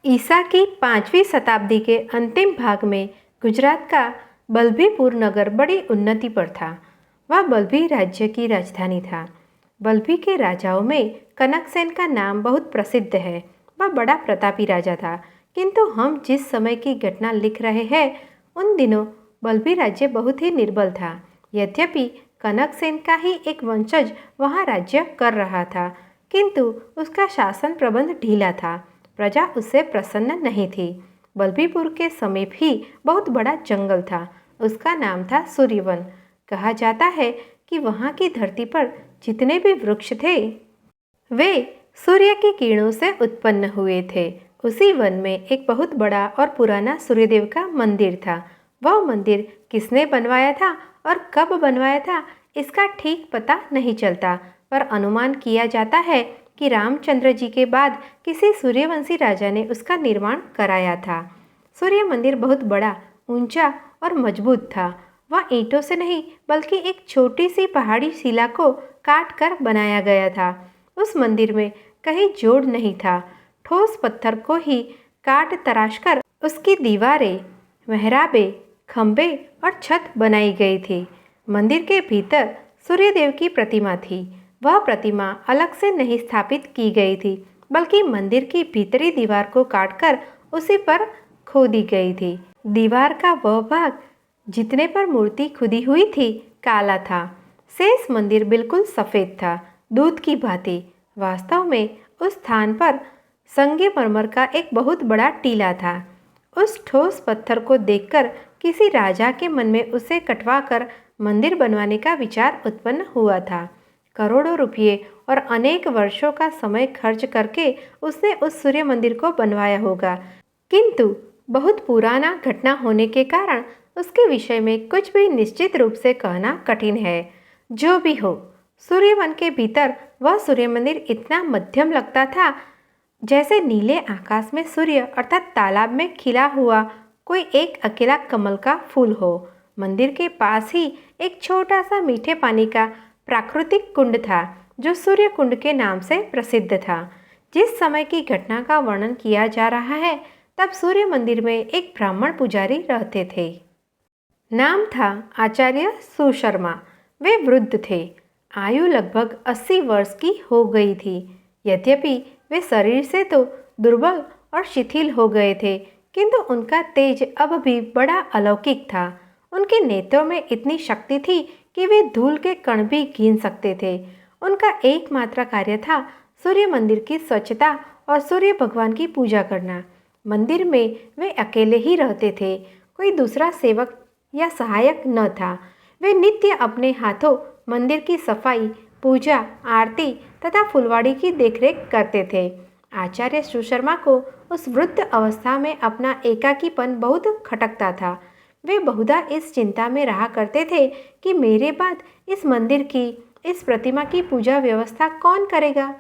ईसा की 5वीं शताब्दी के अंतिम भाग में गुजरात का बल्लभीपुर नगर बड़ी उन्नति पर था। वह बल्लभी राज्य की राजधानी था। बल्लभी के राजाओं में कनकसेन का नाम बहुत प्रसिद्ध है। वह बड़ा प्रतापी राजा था, किंतु हम जिस समय की घटना लिख रहे हैं उन दिनों बल्लभी राज्य बहुत ही निर्बल था। यद्यपि कनकसेन का ही एक वंशज वहाँ राज्य कर रहा था, किंतु उसका शासन प्रबंध ढीला था। प्रजा उससे प्रसन्न नहीं थी। बल्लभीपुर के समीप ही बहुत बड़ा जंगल था। उसका नाम था सूर्यवन। कहा जाता है कि वहाँ की धरती पर जितने भी वृक्ष थे वे सूर्य की किरणों से उत्पन्न हुए थे। उसी वन में एक बहुत बड़ा और पुराना सूर्यदेव का मंदिर था। वह मंदिर किसने बनवाया था और कब बनवाया था इसका ठीक पता नहीं चलता, पर अनुमान किया जाता है कि रामचंद्र जी के बाद किसी सूर्यवंशी राजा ने उसका निर्माण कराया था। सूर्य मंदिर बहुत बड़ा, ऊंचा और मजबूत था। वह ईंटों से नहीं बल्कि एक छोटी सी पहाड़ी शिला को काट कर बनाया गया था। उस मंदिर में कहीं जोड़ नहीं था। ठोस पत्थर को ही काट तराश कर उसकी दीवारें, मेहराबे, खंभे और छत बनाई गई थी। मंदिर के भीतर सूर्यदेव की प्रतिमा थी। वह प्रतिमा अलग से नहीं स्थापित की गई थी, बल्कि मंदिर की भीतरी दीवार को काटकर उसी पर खोदी गई थी। दीवार का वह भाग जितने पर मूर्ति खुदी हुई थी काला था। शेष मंदिर बिल्कुल सफ़ेद था, दूध की भांति। वास्तव में उस स्थान पर संगमरमर का एक बहुत बड़ा टीला था। उस ठोस पत्थर को देखकर किसी राजा के मन में उसे कटवाकर मंदिर बनवाने का विचार उत्पन्न हुआ था। करोड़ों रुपये और अनेक वर्षों का समय खर्च करके उसने उस सूर्य मंदिर को बनवाया होगा, किंतु बहुत पुराना घटना होने के कारण उसके विषय में कुछ भी निश्चित रूप से कहना कठिन है। जो भी हो, सूर्यवन के भीतर वह सूर्य मंदिर इतना मध्यम लगता था जैसे नीले आकाश में सूर्य अर्थात तालाब में खिला हुआ कोई एक अकेला कमल का फूल हो। मंदिर के पास ही एक छोटा सा मीठे पानी का प्राकृतिक कुंड था, जो सूर्य कुंड के नाम से प्रसिद्ध था। जिस समय की घटना का वर्णन किया जा रहा है तब सूर्य मंदिर में एक ब्राह्मण पुजारी रहते थे। नाम था आचार्य सुशर्मा। वे वृद्ध थे। आयु लगभग 80 वर्ष की हो गई थी। यद्यपि वे शरीर से तो दुर्बल और शिथिल हो गए थे, किंतु उनका तेज अब भी बड़ा अलौकिक था। उनके नेत्रों में इतनी शक्ति थी कि वे धूल के कण भी गिन सकते थे। उनका एकमात्र कार्य था सूर्य मंदिर की स्वच्छता और सूर्य भगवान की पूजा करना। मंदिर में वे अकेले ही रहते थे। कोई दूसरा सेवक या सहायक न था। वे नित्य अपने हाथों मंदिर की सफाई, पूजा, आरती तथा फुलवाड़ी की देखरेख करते थे। आचार्य सुशर्मा को उस वृद्ध अवस्था में अपना एकाकीपन बहुत खटकता था। वे बहुधा इस चिंता में रहा करते थे कि मेरे बाद इस मंदिर की, इस प्रतिमा की पूजा व्यवस्था कौन करेगा।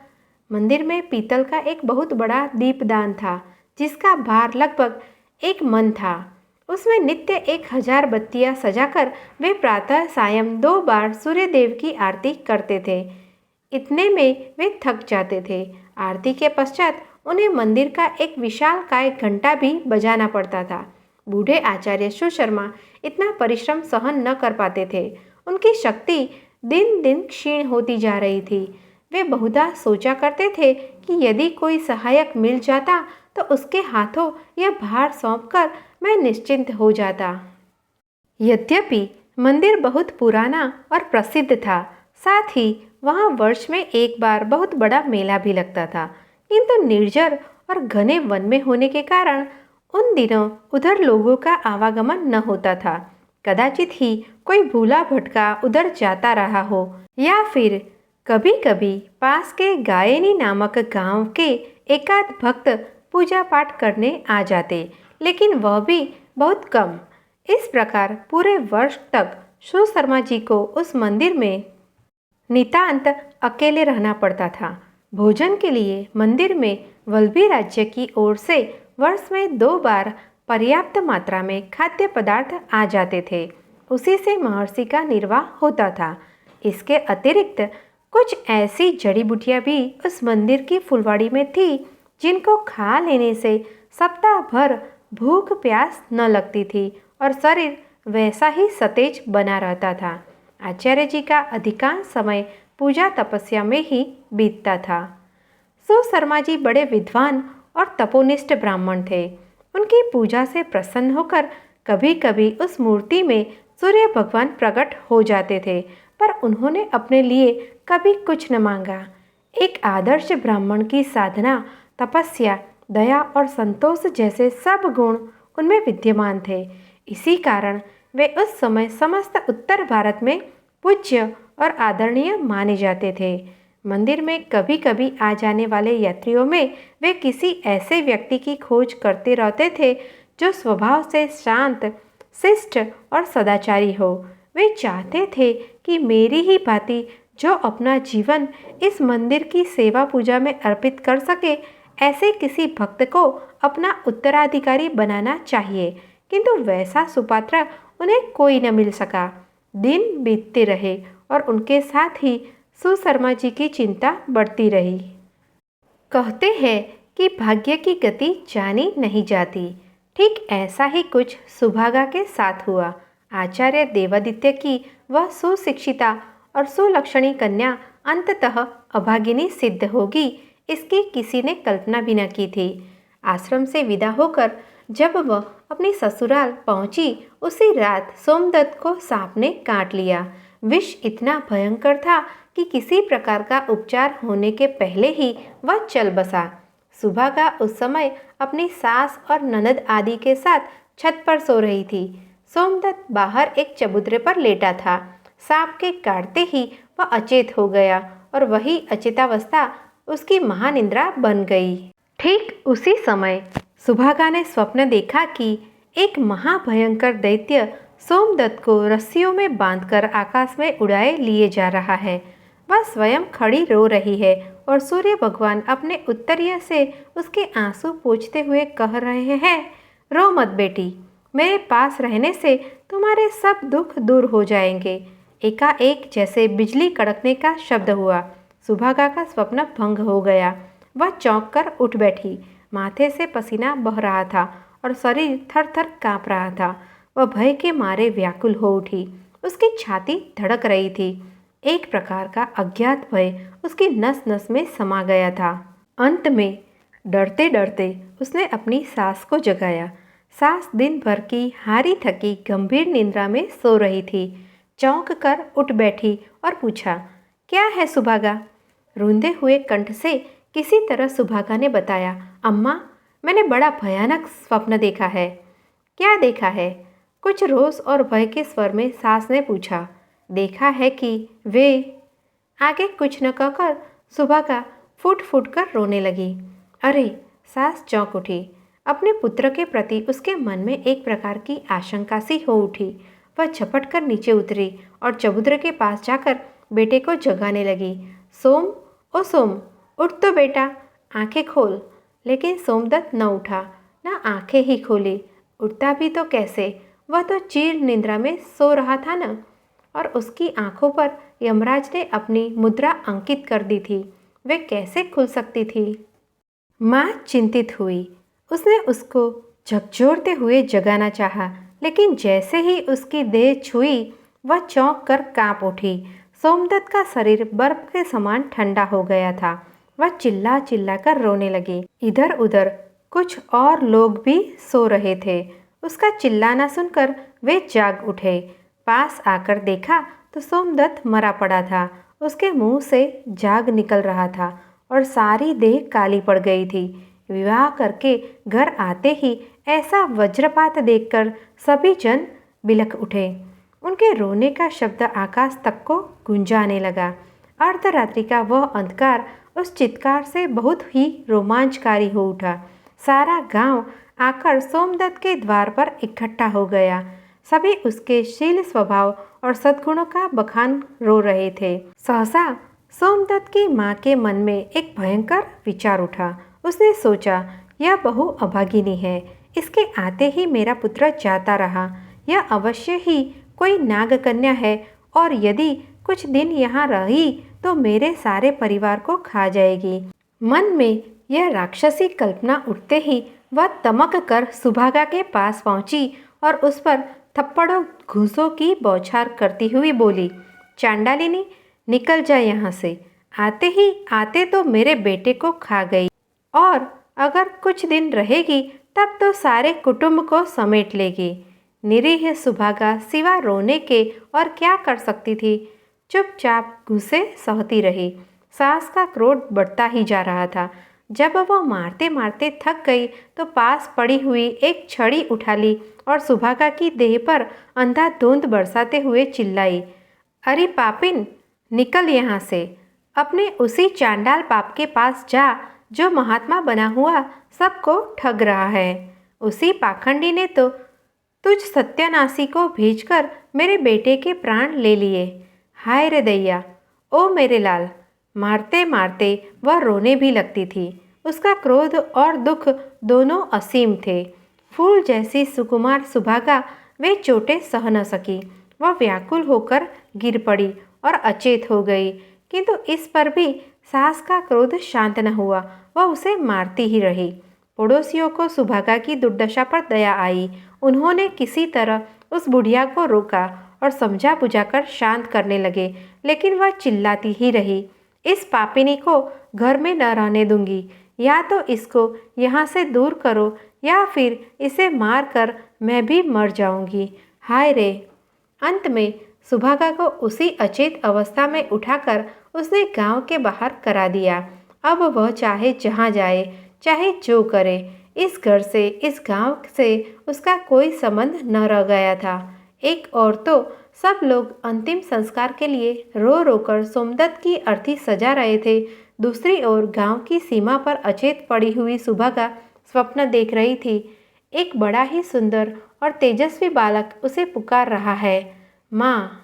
मंदिर में पीतल का एक बहुत बड़ा दीपदान था, जिसका भार लगभग 1 मन था। उसमें नित्य 1000 बत्तियां सजाकर वे प्रातः सायं 2 बार सूर्यदेव की आरती करते थे। इतने में वे थक जाते थे। आरती के पश्चात उन्हें मंदिर का एक विशालकाय घंटा भी बजाना पड़ता था। बूढ़े आचार्य सुशर्मा इतना परिश्रम सहन न कर पाते थे। उनकी शक्ति दिन दिन क्षीण होती जा रही थी। वे बहुधा सोचा करते थे कि यदि कोई सहायक मिल जाता तो उसके हाथों यह भार सौंपकर मैं निश्चिंत हो जाता। यद्यपि मंदिर बहुत पुराना और प्रसिद्ध था, साथ ही वहाँ वर्ष में एक बार बहुत बड़ा मेला भी लगता था, किंतु निर्जर और घने वन में होने के कारण उन दिनों उधर लोगों का आवागमन न होता था। कदाचित ही कोई भूला भटका उधर जाता रहा हो, या फिर कभी कभी पास के गायनी नामक गांव के एकाध भक्त पूजा पाठ करने आ जाते, लेकिन वह भी बहुत कम। इस प्रकार पूरे वर्ष तक सुशर्मा जी को उस मंदिर में नितांत अकेले रहना पड़ता था। भोजन के लिए मंदिर में वल्लभी राज्य की ओर से वर्ष में 2 बार पर्याप्त मात्रा में खाद्य पदार्थ आ जाते थे। उसी से महर्षि का निर्वाह होता था। इसके अतिरिक्त कुछ ऐसी जड़ी बूटियां भी उस मंदिर की फुलवाड़ी में थी जिनको खा लेने से सप्ताह भर भूख प्यास न लगती थी और शरीर वैसा ही सतेज बना रहता था। आचार्य जी का अधिकांश समय पूजा तपस्या में ही बीतता था। सुशर्मा जी बड़े विद्वान और तपोनिष्ठ ब्राह्मण थे। उनकी पूजा से प्रसन्न होकर कभी कभी उस मूर्ति में सूर्य भगवान प्रकट हो जाते थे, पर उन्होंने अपने लिए कभी कुछ न मांगा। एक आदर्श ब्राह्मण की साधना, तपस्या, दया और संतोष जैसे सब गुण उनमें विद्यमान थे। इसी कारण वे उस समय समस्त उत्तर भारत में पूज्य और आदरणीय माने जाते थे। मंदिर में कभी कभी आ जाने वाले यात्रियों में वे किसी ऐसे व्यक्ति की खोज करते रहते थे जो स्वभाव से शांत, शिष्ट और सदाचारी हो। वे चाहते थे कि मेरी ही भांति जो अपना जीवन इस मंदिर की सेवा पूजा में अर्पित कर सके, ऐसे किसी भक्त को अपना उत्तराधिकारी बनाना चाहिए, किंतु वैसा सुपात्र उन्हें कोई न मिल सका। दिन बीतते रहे और उनके साथ ही सुशर्मा जी की चिंता बढ़ती रही। कहते हैं कि भाग्य की गति जानी नहीं जाती। ठीक ऐसा ही कुछ सुभागा के साथ हुआ। आचार्य देवादित्य की वह सुशिक्षिता और सुलक्षणी कन्या अंततः अभागिनी सिद्ध होगी, इसकी किसी ने कल्पना भी न की थी। आश्रम से विदा होकर जब वह अपनी ससुराल पहुंची, उसी रात सोमदत्त को सांप ने काट लिया। विष इतना भयंकर था कि किसी प्रकार का उपचार होने के पहले ही वह चल बसा। सुभागा उस समय अपनी सास और ननद आदि के साथ छत पर सो रही थी। सोमदत्त बाहर एक चबूतरे पर लेटा था। सांप के काटते ही वह अचेत हो गया और वही अचेतावस्था उसकी महानिद्रा बन गई। ठीक उसी समय सुभागा ने स्वप्न देखा कि एक महाभयंकर दैत्य सोमदत्त को रस्सियों में बांधकर आकाश में उड़ाए लिए जा रहा है। वह स्वयं खड़ी रो रही है और सूर्य भगवान अपने उत्तरीय से उसके आंसू पोंछते हुए कह रहे हैं, रो मत बेटी, मेरे पास रहने से तुम्हारे सब दुख दूर हो जाएंगे। एकाएक जैसे बिजली कड़कने का शब्द हुआ। सुभागा का स्वप्न भंग हो गया। वह चौंक कर उठ बैठी। माथे से पसीना बह रहा था और शरीर थर थर काँप रहा था। वह भय के मारे व्याकुल हो उठी। उसकी छाती धड़क रही थी। एक प्रकार का अज्ञात भय उसकी नस नस में समा गया था। अंत में डरते डरते उसने अपनी सास को जगाया। सास दिन भर की हारी थकी गंभीर निद्रा में सो रही थी। चौंक कर उठ बैठी और पूछा, क्या है सुभागा? रूंधे हुए कंठ से किसी तरह सुभागा ने बताया, अम्मा, मैंने बड़ा भयानक स्वप्न देखा है। क्या देखा है? कुछ रोष और भय के स्वर में सास ने पूछा। देखा है कि वे। आगे कुछ न कहकर सुभागा फूट फूट कर रोने लगी। अरे! सास चौंक उठी। अपने पुत्र के प्रति उसके मन में एक प्रकार की आशंका सी हो उठी। वह झपट कर नीचे उतरी और चबूतरे के पास जाकर बेटे को जगाने लगी। सोम, ओ सोम, उठ तो बेटा, आंखें खोल। लेकिन सोमदत्त न उठा, न आंखें ही खोली। उठता भी तो कैसे? वह तो चीर निद्रा में सो रहा था न। और उसकी आंखों पर यमराज ने अपनी मुद्रा अंकित कर दी थी। वे कैसे खुल सकती थी? माँ चिंतित हुई। उसने उसको झकझोरते हुए जगाना चाहा, लेकिन जैसे ही उसकी देह छुई, वह चौंक कर काँप उठी। सोमदत्त का शरीर बर्फ के समान ठंडा हो गया था। वह चिल्ला चिल्ला कर रोने लगी। इधर उधर कुछ और लोग भी सो रहे थे। उसका चिल्लाना सुनकर वे जाग उठे। पास आकर देखा तो सोमदत्त मरा पड़ा था। उसके मुंह से झाग निकल रहा था और सारी देह काली पड़ गई थी। विवाह करके घर आते ही ऐसा वज्रपात देखकर सभी जन बिलख उठे। उनके रोने का शब्द आकाश तक को गूंजाने लगा। अर्धरात्रि का वह अंधकार उस चित्कार से बहुत ही रोमांचकारी हो उठा। सारा गांव आकर सोमदत्त के द्वार पर इकट्ठा हो गया। सभी उसके शील स्वभाव और सद्गुणों का बखान रो रहे थे। सहसा सोमदत्त की माँ के मन में एक भयंकर विचार उठा। उसने सोचा, यह बहू अभागिनी है, इसके आते ही मेरा पुत्र जाता रहा। यह अवश्य ही कोई नागकन्या है और यदि कुछ दिन यहाँ रही तो मेरे सारे परिवार को खा जाएगी। मन में यह राक्षसी कल्पना उठते ही वह तमक कर सुभागा के पास पहुंची और उस पर थप्पड़ों घूंसों की बौछार करती हुई बोली, चांडालिनी, निकल जा यहाँ से। आते ही आते तो मेरे बेटे को खा गई, और अगर कुछ दिन रहेगी तब तो सारे कुटुंब को समेट लेगी। निरीह सुभागा सिवा रोने के और क्या कर सकती थी। चुपचाप घुसे सहती रही। सास का क्रोध बढ़ता ही जा रहा था। जब वह मारते मारते थक गई तो पास पड़ी हुई एक छड़ी उठा ली और सुभागा की देह पर अंधाधुंध बरसाते हुए चिल्लाई, अरे पापिन, निकल यहाँ से। अपने उसी चांडाल बाप के पास जा जो महात्मा बना हुआ सबको ठग रहा है। उसी पाखंडी ने तो तुझ सत्यानाशी को भेजकर मेरे बेटे के प्राण ले लिए। हाय रे दैया, ओ मेरे लाल। मारते मारते वह रोने भी लगती थी। उसका क्रोध और दुख दोनों असीम थे। फूल जैसी सुकुमार सुभागा वे चोटें सह न सकी। वह व्याकुल होकर गिर पड़ी और अचेत हो गई, किंतु इस पर भी सास का क्रोध शांत न हुआ। वह उसे मारती ही रही। पड़ोसियों को सुभागा की दुर्दशा पर दया आई। उन्होंने किसी तरह उस बुढ़िया को रोका और समझा बुझाकर शांत करने लगे, लेकिन वह चिल्लाती ही रही, इस पापिनी को घर में न रहने दूंगी। या तो इसको यहाँ से दूर करो या फिर इसे मार कर मैं भी मर जाऊंगी। हाय रे। अंत में सुभागा को उसी अचेत अवस्था में उठाकर उसने गांव के बाहर करा दिया। अब वह चाहे जहाँ जाए, चाहे जो करे, इस घर से, इस गांव से उसका कोई संबंध न रह गया था। एक और तो सब लोग अंतिम संस्कार के लिए रो रो कर सोमदत्त की अर्थी सजा रहे थे। दूसरी ओर गांव की सीमा पर अचेत पड़ी हुई सुभागा स्वप्न देख रही थी। एक बड़ा ही सुंदर और तेजस्वी बालक उसे पुकार रहा है, माँ।